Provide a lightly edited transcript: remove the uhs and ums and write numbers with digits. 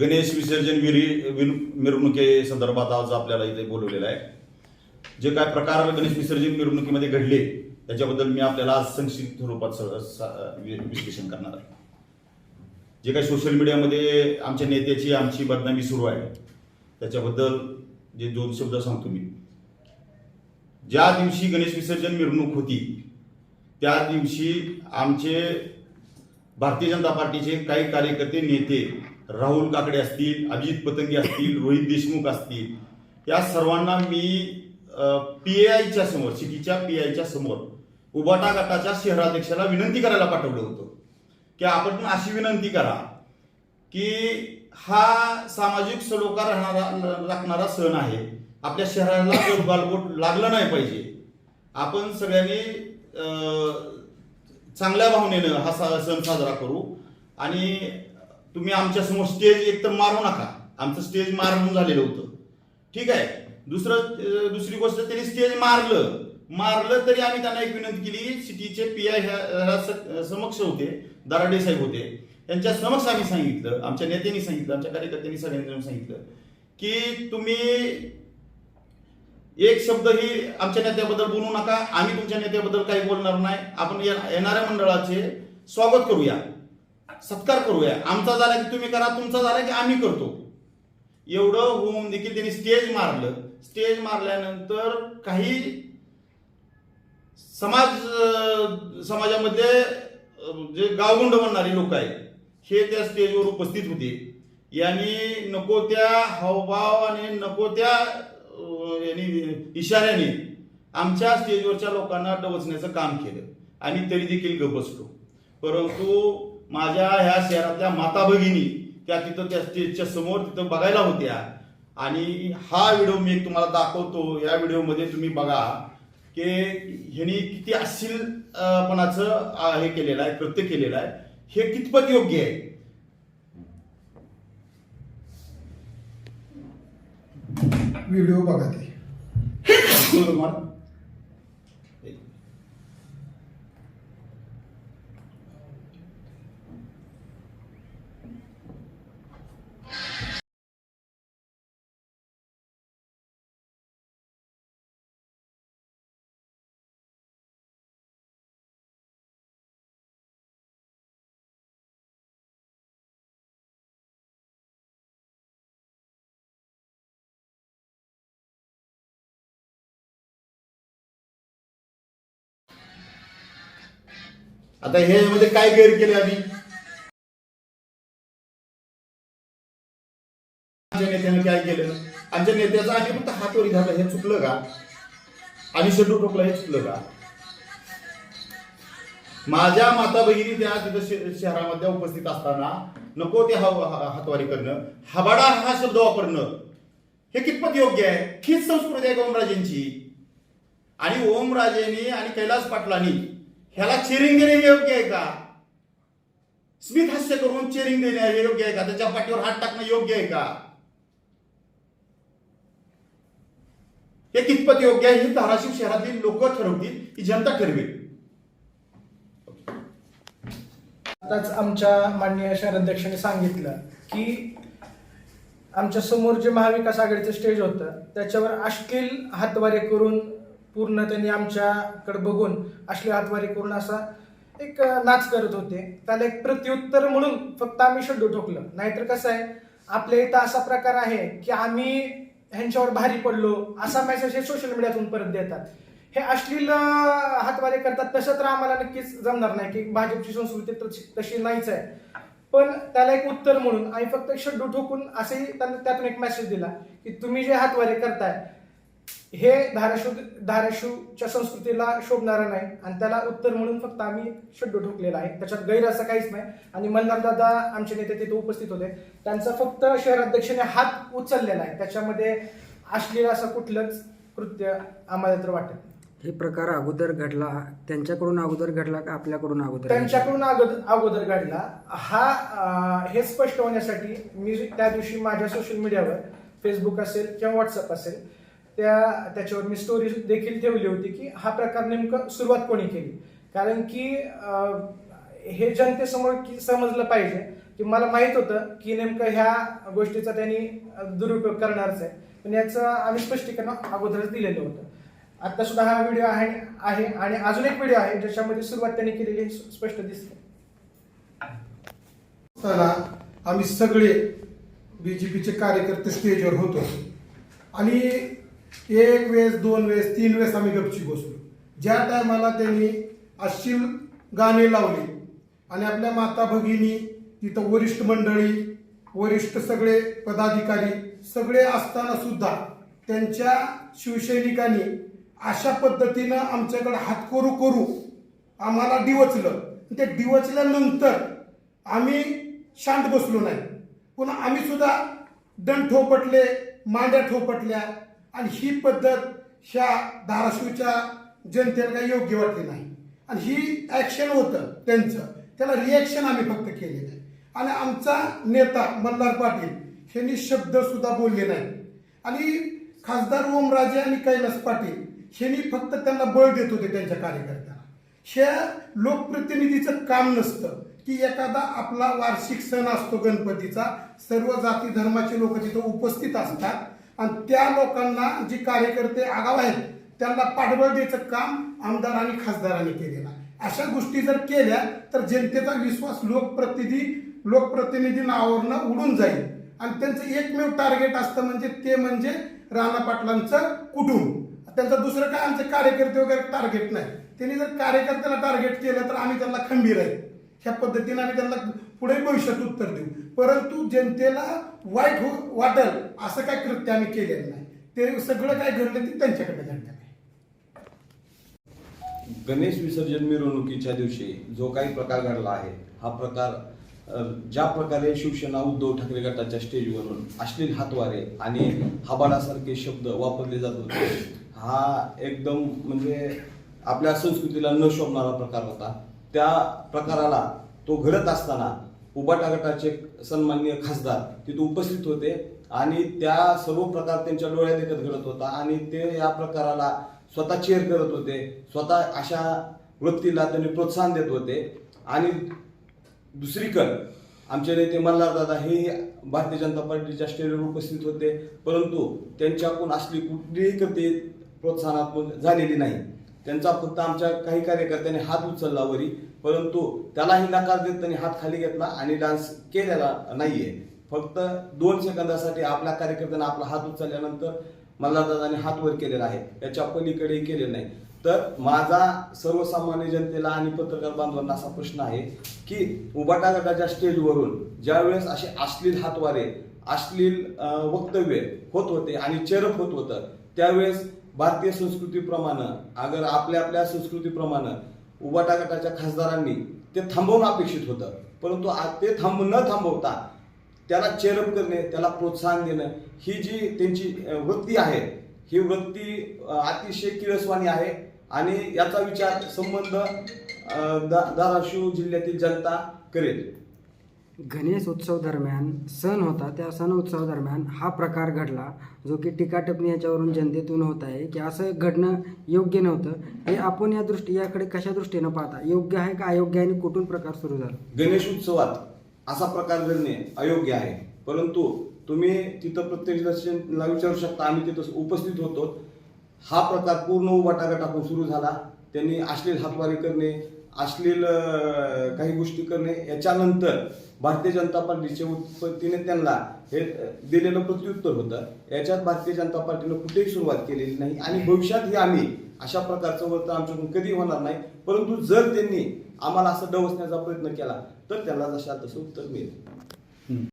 गणेश विसर्जन मिरवणुकी संदर्भात आज आपल्याला इथे बोलवलेलं आहे. जे काय प्रकार गणेश विसर्जन मिरवणुकीमध्ये घडले त्याच्याबद्दल मी आपल्याला आज संक्षिप्त रूपात विश्लेषण करणार आहे. जे काही सोशल मीडियामध्ये आमच्या नेत्याची आमची बदनामी सुरू आहे त्याच्याबद्दल जे 2 शब्द सांगतो मी. ज्या दिवशी गणेश विसर्जन मिरवणूक होती त्या दिवशी आमचे भारतीय जनता पार्टीचे काही कार्यकर्ते नेते राहुल काकडे असतील, अभिजित पतंगे असतील, रोहित देशमुख असतील, या सर्वांना मी PAIच्या समोर, सिटीच्या PAIच्या समोर उबाटा गटाच्या शहराध्यक्षाला विनंती करायला पाठवलं होतं की आपण अशी विनंती करा की हा सामाजिक सलोखा राखणारा सण आहे, आपल्या शहराला गालबोट लागलं नाही पाहिजे, आपण सगळ्यांनी चांगल्या भावनेनं हा सण साजरा करू आणि तुम्ही आमच्या समोर स्टेज एकतर मारू नका. आमचं स्टेज मारून झालेलं होतं, ठीक आहे. दुसरी गोष्ट, त्यांनी स्टेज मारलं तरी आम्ही त्यांना एक विनंती केली. सिटीचे PI समक्ष होते, दराडे साहेब होते, त्यांच्या समक्ष आम्ही सांगितलं, आमच्या नेत्यांनी सांगितलं, आमच्या कार्यकर्त्यांनी सगळ्यांनी सांगितलं की तुम्ही एक शब्दही आमच्या नेत्याबद्दल बोलू नका, आम्ही तुमच्या नेत्याबद्दल काही बोलणार नाही, आपण येणाऱ्या मंडळाचे स्वागत करूया, सत्कार करूया, आमचा झाला की तुम्ही करा, तुमचा झाला की आम्ही करतो. एवढं होऊन देखील त्यांनी स्टेज मारलं. स्टेज मारल्यानंतर काही समाजामध्ये जे गावगुंड बनणारे लोक आहेत हे त्या स्टेजवर उपस्थित होते. यांनी नको त्या हावभावाने, नको त्या इशाऱ्याने आमच्या स्टेजवरच्या लोकांना डवचण्याचं काम केलं. आम्ही तरी देखील गप्प बसलो. परंतु माझ्या ह्या शहरातल्या माता भगिनी त्या तिथं त्या स्टेजच्या समोर तिथं बघायला होत्या आणि हा व्हिडिओ मी तुम्हाला दाखवतो. या व्हिडिओमध्ये तुम्ही बघा की ह्यांनी किती अश्लीलपणाचं हे केलेलं आहे, कृत्य केलेलं आहे. हे कितपत योग्य आहे? व्हिडिओ बघा ते. आता ह्यामध्ये काय गैर केले आम्ही? आमच्या नेत्याने काय केलं? आमच्या नेत्याचा आम्ही फक्त हातवरी धरला, हे चुकलं का? आम्ही शेड्यू ठोकला, हे चुकलं का? माझ्या माता भगिनी त्या तिथं शहरामध्ये उपस्थित असताना नको ते हातवारी करणं, हबाडा हा शब्द वापरणं हे कितपत योग्य आहे? हीच संस्कृती आहे ओमराजेंची. आणि ओमराजेंनी आणि कैलास पाटलांनी ह्याला चेरिंग देणे योग्य आहे का? स्मित हास्य करून चेरिंग देणे हे योग्य आहे का? त्याच्या पाठीवर हात टाकणं योग्य आहे का? हे कितपत योग्य आहे हे धाराशिव शहरातील लोक ठरवतील, ही जनता ठरवेल. आताच आमच्या माननीय शहराध्यक्षांनी सांगितलं की आमच्या समोर जे महाविकास आघाडीचं स्टेज होतं त्याच्यावर अश्लील हातवारे करून पूर्ण त्यांनी आमच्याकडे बघून अश्लील हातवारे करून असा एक नाच करत होते. त्याला एक प्रत्युत्तर म्हणून फक्त आम्ही शेड्यू ठोकलं. नाहीतर कसं आहे, आपल्या इथं असा प्रकार आहे की आम्ही ह्यांच्यावर भारी पडलो असा मेसेज हे सोशल मीडियातून परत देतात. हे अश्लील हातवारे करतात. तसं तर आम्हाला नक्कीच जमणार नाही की भाजपची संस्कृती तशी नाहीच आहे. पण त्याला एक उत्तर म्हणून आम्ही फक्त शेड्यू ठोकून असंही त्यातून एक मेसेज दिला की तुम्ही जे हातवारे करताय हे धाराशिवच्या संस्कृतीला शोभणारं नाही आणि त्याला उत्तर म्हणून फक्त आम्ही शेड्यू ठोकलेला आहे. त्याच्यात गैर असं काहीच नाही. आणि मल्हार दादा आमचे नेते तिथे उपस्थित होते, त्यांचा फक्त शहराध्यक्षाने हात उचललेला आहे. त्याच्यामध्ये अश्लील असं कुठलंच कृत्य आम्हाला तर वाटत नाही. हे प्रकार अगोदर घडला, त्यांच्याकडून अगोदर घडला का आपल्याकडून अगोदर? त्यांच्याकडून अगोदर घडला. हे स्पष्ट होण्यासाठी मी त्या दिवशी माझ्या सोशल मीडियावर, फेसबुक असेल किंवा व्हॉट्सअप असेल, त्याच्यावर मी स्टोरी देखील ठेवली होती की हा प्रकार नेमकं सुरुवात कोणी केली. कारण की हे जनतेसमोर समजलं पाहिजे की की मला माहित होतं की नेमकं ह्या गोष्टीचा त्यांनी दुरुपयोग करणारच आहे, पण याचं आम्ही स्पष्टीकरण अगोदरच दिलेलं होतं. आता सुद्धा हा व्हिडिओ आहे आणि अजून एक व्हिडिओ आहे ज्याच्यामध्ये सुरुवात त्यांनी केलेली स्पष्ट दिसते. आम्ही सगळे बीजेपीचे कार्यकर्ते स्टेजवर होतो आणि एक वेळेस, दोन वेळेस, तीन वेळेस आम्ही गपची बसलो. ज्या टायमाला त्यांनी अश्लील गाणी लावली आणि आपल्या माता भगिनी तिथं वरिष्ठ मंडळी, वरिष्ठ सगळे पदाधिकारी सगळे असताना सुद्धा त्यांच्या शिवसैनिकांनी अशा पद्धतीनं आमच्याकडे हात करू आम्हाला डिवचलं. ते डिवचल्यानंतर आम्ही शांत बसलो नाही, पुन्हा आम्ही सुद्धा दंड ठोपटले, मांड्या ठोपटल्या आणि ही पद्धत ह्या धाराशिवच्या जनतेला काही योग्य वाटली नाही. आणि ही ॲक्शन होतं त्यांचं, त्याला रिॲक्शन आम्ही फक्त केलेलं आहे. आणि आमचा नेता मल्हार पाटील यांनी शब्द सुद्धा बोलले नाही. आणि खासदार ओमराजे आणि कैलास पाटील यांनी फक्त त्यांना बळ देत होते त्यांच्या कार्यकर्त्यांना. ह्या लोकप्रतिनिधीचं काम नसतं की एखादा आपला वार्षिक सण असतो गणपतीचा, सर्व जाती धर्माचे लोक तिथं उपस्थित असतात आणि त्या लोकांना जी कार्यकर्ते आगाव आहेत त्यांना पाठबळ द्यायचं काम आमदार आणि खासदारांनी केलेलं आहे. अशा गोष्टी जर केल्या तर जनतेचा विश्वास लोकप्रतिनिधींवरनं उडून जाईल आणि त्यांचं एकमेव टार्गेट असतं म्हणजे राणा पाटलांचं कुटुंब. त्यांचं दुसरं काय आमचे कार्यकर्ते वगैरे टार्गेट नाही. त्यांनी जर कार्यकर्त्याला टार्गेट केलं तर आम्ही त्यांना खंबीर आहे. ह्या पद्धतीने आम्ही त्यांना पुढे भविष्यात उत्तर देऊ, परंतु जनतेला वाईट वाटेल असं काय कृत्य आम्ही केलेलं नाही. ते सगळं काय घडलं ते त्यांच्याकडे घडलं नाही. गणेश विसर्जन मिरवणुकीच्या दिवशी जो काही प्रकार घडला आहे, हा प्रकार ज्या प्रकारे शिवसेना उद्धव ठाकरे गटाच्या स्टेजवरून अश्लील हातवारे आणि हाबाडासारखे शब्द वापरले जात होते, हा एकदम म्हणजे आपल्या संस्कृतीला न शोभणारा प्रकार होता. त्या प्रकाराला तो घडत असताना उबाटा गटाचे सन्माननीय खासदार तिथे उपस्थित होते आणि त्या सर्व प्रकार त्यांच्या डोळ्यात देखत घडत होता आणि ते या प्रकाराला स्वतः चेअर करत होते. स्वतः अशा वृत्तीला त्यांनी प्रोत्साहन देत होते. आणि दुसरीकडे आमचे नेते मल्हारदादा हे भारतीय जनता पार्टीच्या स्टेजवर उपस्थित होते, परंतु त्यांच्याकडून असली कुठलीही कृती प्रोत्साहनात्मक झालेली नाही. त्यांचा फक्त आमच्या काही कार्यकर्त्यांनी हात उचलला वरी, परंतु त्यालाही नकार देत त्यांनी हात खाली घेतला आणि डान्स केलेला नाहीये. फक्त 2 सेकंदासाठी आपल्या कार्यकर्त्यांना आपला हात उचलल्यानंतर मल्हारदादांनी हात वर केलेला आहे, याच्या पलीकडेही केलेलं नाही. तर माझा सर्वसामान्य जनतेला आणि पत्रकार बांधवांना असा प्रश्न आहे की उबाटा गटाच्या स्टेजवरून ज्यावेळेस असे अश्लील हातवारे, अश्लील वक्तव्य होत होते आणि चेअरअप होत होतं, त्यावेळेस भारतीय संस्कृतीप्रमाणे अगर आपल्या संस्कृतीप्रमाणे उबाटा गटाच्या खासदारांनी ते थांबवणं अपेक्षित होतं, परंतु ते न थांबवता त्याला चेअरअप करणे, त्याला प्रोत्साहन देणं, ही जी त्यांची वृत्ती आहे, ही वृत्ती अतिशय किळसवाणी आहे आणि याचा विचार संबंध धाराशिव जिल्ह्यातील जनता करेल. गणेश उत्सव दरम्यान सण होता, त्या सण उत्सव दरम्यान हा प्रकार घडला जो की टीका टिप्पणी याच्यावरून जनतेतून होत आहे की असं घडणं योग्य नव्हतं. हे आपण याकडे कशा दृष्टीनं पाहता? योग्य आहे का अयोग्य आहे आणि कुठून प्रकार सुरू झाला? गणेश उत्सवात असा प्रकार घडणे अयोग्य आहे, परंतु तुम्ही तिथं प्रत्यक्षदर्शींना विचारू शकता, आम्ही तिथं उपस्थित होतो. हा प्रकार पूर्ण उबाटा गटातून सुरू झाला. त्यांनी अश्लील हातवारी करणे, अश्लील काही गोष्टी करणे, याच्यानंतर भारतीय जनता पार्टीच्या उत्पत्तीने त्यांना हे दिलेलं प्रत्युत्तर होतं. याच्यात भारतीय जनता पार्टीनं कुठेही सुरुवात केलेली नाही आणि भविष्यातही आम्ही अशा प्रकारचं वर्तन आमच्याकडून कधी होणार नाही. परंतु जर त्यांनी आम्हाला असं डवसण्याचा प्रयत्न केला तर त्याला जशा तसं उत्तर मिळेल.